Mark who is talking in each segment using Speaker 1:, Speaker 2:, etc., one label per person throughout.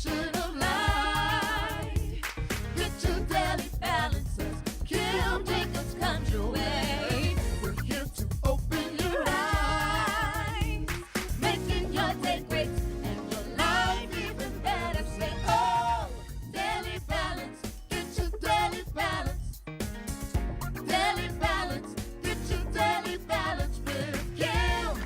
Speaker 1: ocean of life. Get your daily balances. Kim Jacobs comes your way. We're here to open your eyes, making your day great and your life even better. Say, oh, daily balance. Get your daily balance. Daily balance. Get your daily balance with Kim.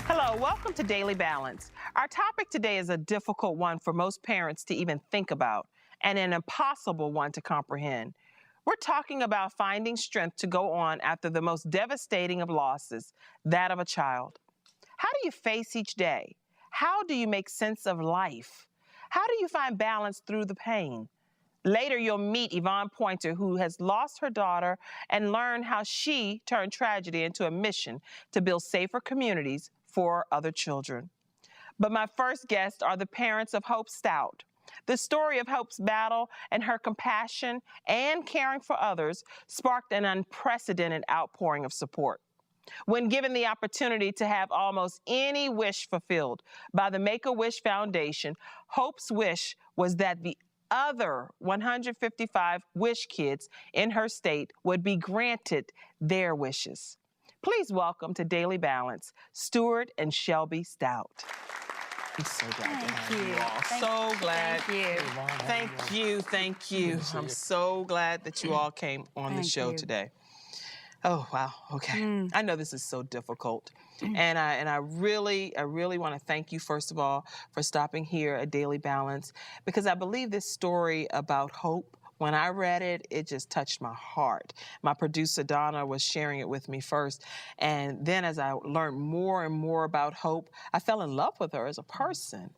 Speaker 2: Hello, welcome to Daily Balance. Our topic today is a difficult one for most parents to even think about and an impossible one to comprehend. We're talking about finding strength to go on after the most devastating of losses, that of a child. How do you face each day? How do you make sense of life? How do you find balance through the pain? Later, you'll meet Yvonne Pointer, who has lost her daughter, and learn how she turned tragedy into a mission to build safer communities for other children. But my first guests are the parents of Hope Stout. The story of Hope's battle and her compassion and caring for others sparked an unprecedented outpouring of support. When given the opportunity to have almost any wish fulfilled by the Make-A-Wish Foundation, Hope's wish was that the other 155 wish kids in her state would be granted their wishes. Please welcome to Daily Balance, Stuart and Shelby Stout. I'm so glad to have you all. So glad. Thank you. I'm so glad that you all came on the show today. Oh, wow. Okay. I know this is so difficult. And I really want to thank you, first of all, for stopping here at Daily Balance, because I believe this story about hope, when I read it, it just touched my heart. My producer, Donna, was sharing it with me first. And then as I learned more and more about Hope, I fell in love with her as a person.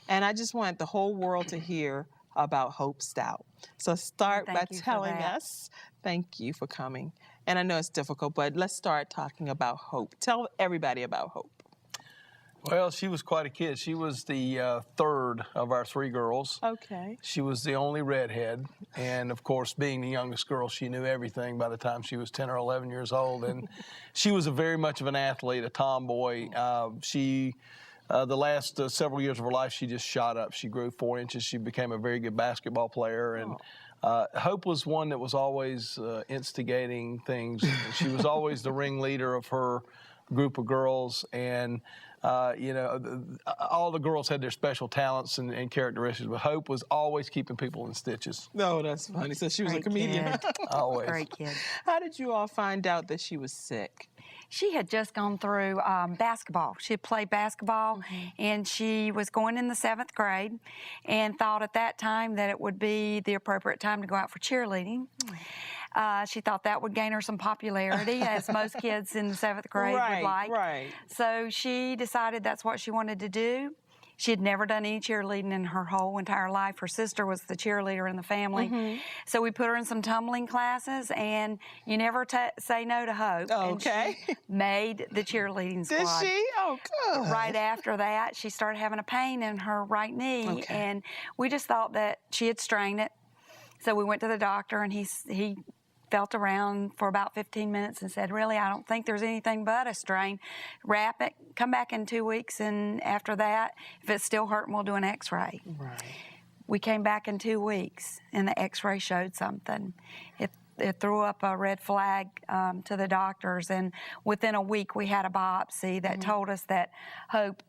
Speaker 2: And I just want the whole world to hear about Hope Stout. So start by telling us, thank you for coming. And I know it's difficult, but let's start talking about Hope. Tell everybody about Hope.
Speaker 3: Well, she was quite a kid. She was the third of our three girls.
Speaker 2: Okay.
Speaker 3: She was the only redhead. And, of course, being the youngest girl, she knew everything by the time she was 10 or 11 years old. And she was very much of an athlete, a tomboy. The last several years of her life, she just shot up. She grew 4 inches. She became a very good basketball player. And Hope was one that was always instigating things. She was always the ringleader of her group of girls. And all the girls had their special talents and characteristics, but Hope was always keeping people in stitches.
Speaker 2: No, that's funny. So she was a comedian.
Speaker 3: Always.
Speaker 4: Great kid.
Speaker 2: How did you all find out that she was sick?
Speaker 4: She had just gone through basketball. She had played basketball, and she was going in the 7th grade and thought at that time that it would be the appropriate time to go out for cheerleading. She thought that would gain her some popularity, as most kids in the 7th grade would like.
Speaker 2: Right.
Speaker 4: So she decided that's what she wanted to do. She had never done any cheerleading in her whole entire life. Her sister was the cheerleader in the family. So we put her in some tumbling classes, and you never say no to Hope.
Speaker 2: Okay.
Speaker 4: And she made the cheerleading squad.
Speaker 2: Did she? Oh, good.
Speaker 4: Right after that, she started having a pain in her right knee, and we just thought that she had strained it. So we went to the doctor, and he felt around for about 15 minutes and said, really, I don't think there's anything but a strain. Wrap it, come back in 2 weeks, and after that, if it's still hurting, we'll do an x-ray.
Speaker 2: Right.
Speaker 4: We came back in 2 weeks, and the x-ray showed something. It threw up a red flag to the doctors, and within a week, we had a biopsy that told us that Hope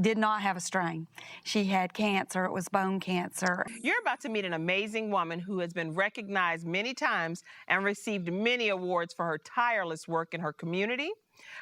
Speaker 4: did not have a strain. She had cancer. It was bone cancer.
Speaker 2: You're about to meet an amazing woman who has been recognized many times and received many awards for her tireless work in her community,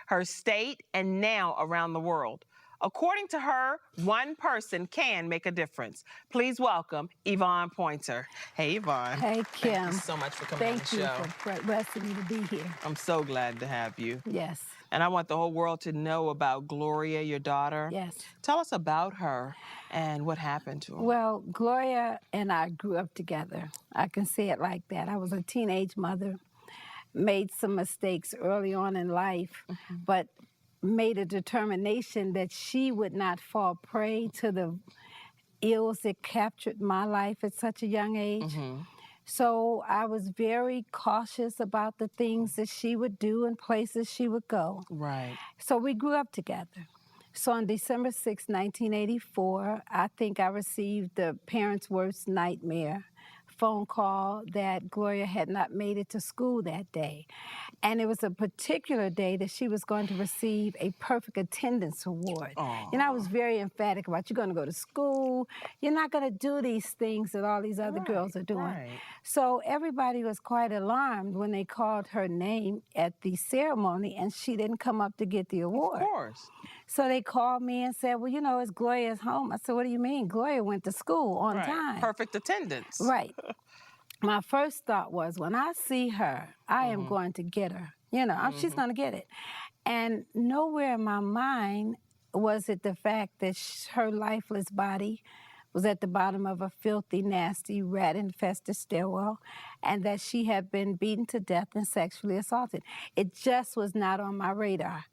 Speaker 2: her state, and now around the world. According to her, one person can make a difference. Please welcome Yvonne Pointer. Hey, Yvonne.
Speaker 5: Hey, Kim.
Speaker 2: Thank you so much for coming on the show.
Speaker 5: Thank you for blessing me to be here.
Speaker 2: I'm so glad to have you.
Speaker 5: Yes.
Speaker 2: And I want the whole world to know about Gloria, your daughter.
Speaker 5: Yes.
Speaker 2: Tell us about her and what happened to her.
Speaker 5: Well, Gloria and I grew up together. I can say it like that. I was a teenage mother, made some mistakes early on in life, but made a determination that she would not fall prey to the ills that captured my life at such a young age. So I was very cautious about the things that she would do and places she would go.
Speaker 2: Right.
Speaker 5: So we grew up together. So on December 6, 1984, I think I received the parents' worst nightmare phone call that Gloria had not made it to school that day. And it was a particular day that she was going to receive a perfect attendance award. And I was very emphatic about, you're going to go to school, you're not going to do these things that all these other girls are doing.
Speaker 2: Right.
Speaker 5: So everybody was quite alarmed when they called her name at the ceremony and she didn't come up to get the award.
Speaker 2: Of course.
Speaker 5: So they called me and said, well, you know, it's Gloria's home. I said, what do you mean? Gloria went to school on
Speaker 2: Right.
Speaker 5: time.
Speaker 2: Perfect attendance.
Speaker 5: Right. My first thought was, when I see her, I am going to get her. You know, she's going to get it. And nowhere in my mind was it the fact that her lifeless body was at the bottom of a filthy, nasty, rat-infested stairwell, and that she had been beaten to death and sexually assaulted. It just was not on my radar.